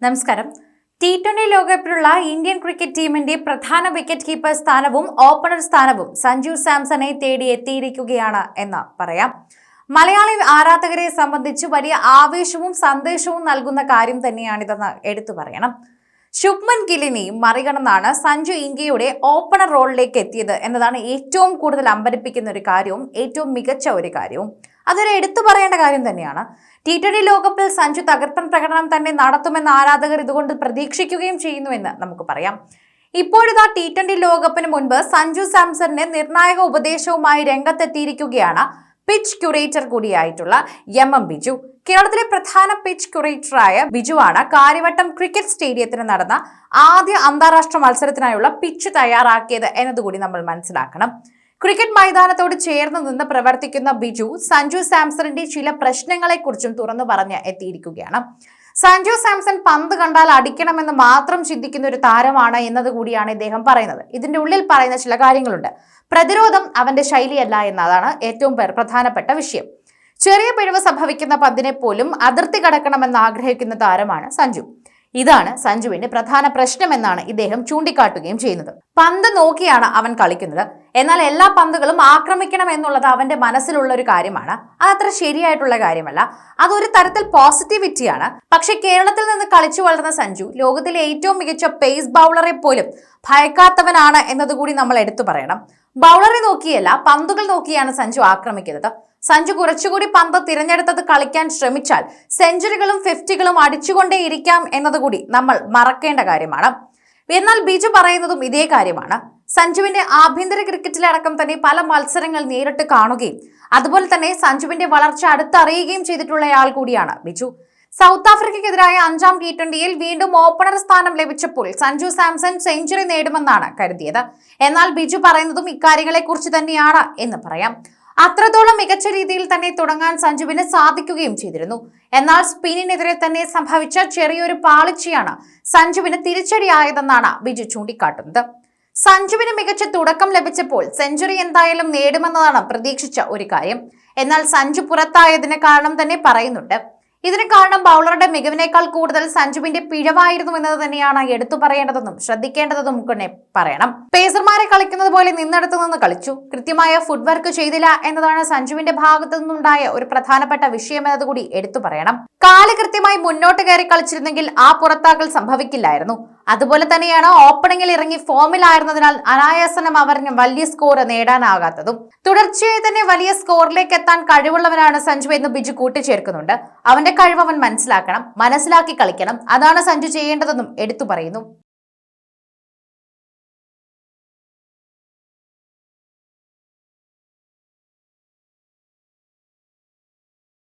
നമസ്കാരം. T20 ലോകകപ്പിലുള്ള Indian cricket ടീമിന്റെ പ്രധാന വിക്കറ്റ് കീപ്പർ സ്ഥാനവും ഓപ്പണർ സ്ഥാനവും സഞ്ജു സാംസണെ തേടി എത്തിയിരിക്കുകയാണ് എന്ന് പറയാം. മലയാളി ആരാധകരെ സംബന്ധിച്ച് വലിയ ആവേശവും സന്ദേശവും നൽകുന്ന കാര്യം തന്നെയാണിതെന്ന് എടുത്തു പറയണം. ശുഭ്മൻ ഗില്ലിനെയും മറികടന്നാണ് സഞ്ജു ഇന്ത്യയുടെ ഓപ്പണർ റോളിലേക്ക് എത്തിയത് എന്നതാണ് ഏറ്റവും കൂടുതൽ അമ്പരപ്പിക്കുന്ന ഒരു കാര്യവും ഏറ്റവും മികച്ച ഒരു കാര്യവും. അതൊരു എടുത്തു പറയേണ്ട കാര്യം തന്നെയാണ്. T20 ലോകകപ്പിൽ സഞ്ജു തകർപ്പൻ പ്രകടനം തന്നെ നടത്തുമെന്ന് ആരാധകർ ഇതുകൊണ്ട് പ്രതീക്ഷിക്കുകയും ചെയ്യുന്നുവെന്ന് നമുക്ക് പറയാം. ഇപ്പോഴിതാ T20 ലോകകപ്പിന് മുൻപ് സഞ്ജു സാംസണിന് നിർണായക ഉപദേശവുമായി രംഗത്തെത്തിയിരിക്കുകയാണ് പിച്ച് ക്യൂറേറ്റർ കൂടിയായിട്ടുള്ള MM ബിജു. കേരളത്തിലെ പ്രധാന പിച്ച് ക്യൂറേറ്ററായ ബിജുവാണ് കാര്യവട്ടം ക്രിക്കറ്റ് സ്റ്റേഡിയത്തിന് നടന്ന ആദ്യ അന്താരാഷ്ട്ര മത്സരത്തിനായുള്ള പിച്ച് തയ്യാറാക്കിയത് എന്നതുകൂടി നമ്മൾ മനസ്സിലാക്കണം. ക്രിക്കറ്റ് മൈതാനത്തോട് ചേർന്ന് നിന്ന് പ്രവർത്തിക്കുന്ന ബിജു സഞ്ജു സാംസണിന്റെ ചില പ്രശ്നങ്ങളെക്കുറിച്ചും തുറന്നു പറഞ്ഞ് എത്തിയിരിക്കുകയാണ്. സഞ്ജു സാംസൺ പന്ത് കണ്ടാൽ അടിക്കണമെന്ന് മാത്രം ചിന്തിക്കുന്ന ഒരു താരമാണ് എന്നതുകൂടിയാണ് ഇദ്ദേഹം പറയുന്നത്. ഇതിന്റെ ഉള്ളിൽ പറയുന്ന ചില കാര്യങ്ങളുണ്ട്. പ്രതിരോധം അവന്റെ ശൈലിയല്ല എന്നതാണ് ഏറ്റവും പ്രധാനപ്പെട്ട വിഷയം. ചെറിയ പിഴവ് സംഭവിക്കുന്ന പന്തിനെ പോലും അതിർത്തി കടക്കണമെന്ന് ആഗ്രഹിക്കുന്ന താരമാണ് സഞ്ജു. ഇതാണ് സഞ്ജുവിന്റെ പ്രധാന പ്രശ്നമെന്നാണ് ഇദ്ദേഹം ചൂണ്ടിക്കാട്ടുകയും ചെയ്യുന്നത്. പന്ത് നോക്കിയാണ് അവൻ കളിക്കുന്നത്. എന്നാൽ എല്ലാ പന്തുകളും ആക്രമിക്കണം എന്നുള്ളത് അവന്റെ മനസ്സിലുള്ള ഒരു കാര്യമാണ്. അതത്ര ശരിയായിട്ടുള്ള കാര്യമല്ല. അതൊരു തരത്തിൽ പോസിറ്റിവിറ്റിയാണ്. പക്ഷെ കേരളത്തിൽ നിന്ന് കളിച്ചു വളർന്ന സഞ്ജു ലോകത്തിലെ ഏറ്റവും മികച്ച പേസ് ബൗളറെ പോലും ഭയക്കാത്തവനാണ് എന്നതുകൂടി നമ്മൾ എടുത്തു പറയണം. ബൗളറെ നോക്കിയല്ല, പന്തുകൾ നോക്കിയാണ് സഞ്ജു ആക്രമിക്കുന്നത്. സഞ്ജു കുറച്ചുകൂടി പന്ത് തിരഞ്ഞെടുത്തത് കളിക്കാൻ ശ്രമിച്ചാൽ സെഞ്ചുറികളും 50കളും അടിച്ചുകൊണ്ടേയിരിക്കാം എന്നതുകൂടി നമ്മൾ മറക്കേണ്ട കാര്യമാണ്. എന്നാൽ ബിജു പറയുന്നതും ഇതേ കാര്യമാണ്. സഞ്ജുവിന്റെ ആഭ്യന്തര ക്രിക്കറ്റിലടക്കം തന്നെ പല മത്സരങ്ങൾ നേരിട്ട് കാണുകയും അതുപോലെ തന്നെ സഞ്ജുവിന്റെ വളർച്ച അടുത്തറിയുകയും ചെയ്തിട്ടുള്ളയാൾ കൂടിയാണ് ബിജു. സൗത്ത് ആഫ്രിക്കയ്ക്കെതിരായ 5ാം T20യിൽ വീണ്ടും ഓപ്പണർ സ്ഥാനം ലഭിച്ചപ്പോൾ സഞ്ജു സാംസൺ സെഞ്ചുറി നേടുമെന്നാണ് കരുതിയത്. എന്നാൽ ബിജു പറയുന്നതും ഇക്കാര്യങ്ങളെ കുറിച്ച് തന്നെയാണ് എന്ന് പറയാം. അത്രത്തോളം മികച്ച രീതിയിൽ തന്നെ തുടങ്ങാൻ സഞ്ജുവിന് സാധിക്കുകയും ചെയ്തിരുന്നു. എന്നാൽ സ്പിന്നിനെതിരെ തന്നെ സംഭവിച്ച ചെറിയൊരു പാളിച്ചയാണ് സഞ്ജുവിന് തിരിച്ചടിയായതെന്നാണ് ബിജു ചൂണ്ടിക്കാട്ടുന്നത്. സഞ്ജുവിന് മികച്ച തുടക്കം ലഭിച്ചപ്പോൾ സെഞ്ചുറി എന്തായാലും നേടുമെന്നതാണ് പ്രതീക്ഷിച്ച ഒരു കാര്യം. എന്നാൽ സഞ്ജു പുറത്തായതിന് കാരണം തന്നെ പറയുന്നുണ്ട്. ഇതിന് കാരണം ബൗളറുടെ മികവിനേക്കാൾ കൂടുതൽ സഞ്ജുവിന്റെ പിഴവായിരുന്നു എന്നത് തന്നെയാണ് എടുത്തു പറയേണ്ടതെന്നും ശ്രദ്ധിക്കേണ്ടതെന്നും ഒക്കെ പറയണം. പേസർമാരെ കളിക്കുന്നത് പോലെ നിന്നെടുത്തു നിന്ന് കളിച്ചു, കൃത്യമായ ഫുട് വർക്ക് ചെയ്തില്ല എന്നതാണ് സഞ്ജുവിന്റെ ഭാഗത്തു നിന്നുണ്ടായ ഒരു പ്രധാനപ്പെട്ട വിഷയം എന്നതുകൂടി എടുത്തു പറയണം. കാല് കൃത്യമായി മുന്നോട്ട് കയറി കളിച്ചിരുന്നെങ്കിൽ ആ പുറത്താക്കൽ സംഭവിക്കില്ലായിരുന്നു. അതുപോലെ തന്നെയാണ് ഓപ്പണിംഗിൽ ഇറങ്ങി ഫോമിലായിരുന്നതിനാൽ അനായാസനം അവർക്ക് വലിയ സ്കോർ നേടാനാകാത്തതും. തുടർച്ചയായി തന്നെ വലിയ സ്കോറിലേക്ക് എത്താൻ കഴിവുള്ളവനാണ് സഞ്ജു എന്ന് ബിജു കൂട്ടിച്ചേർക്കുന്നുണ്ട്. അവന്റെ കഴിവ് അവൻ മനസ്സിലാക്കി കളിക്കണം. അതാണ് സഞ്ജു ചെയ്യേണ്ടതെന്നും എടുത്തു പറയുന്നു.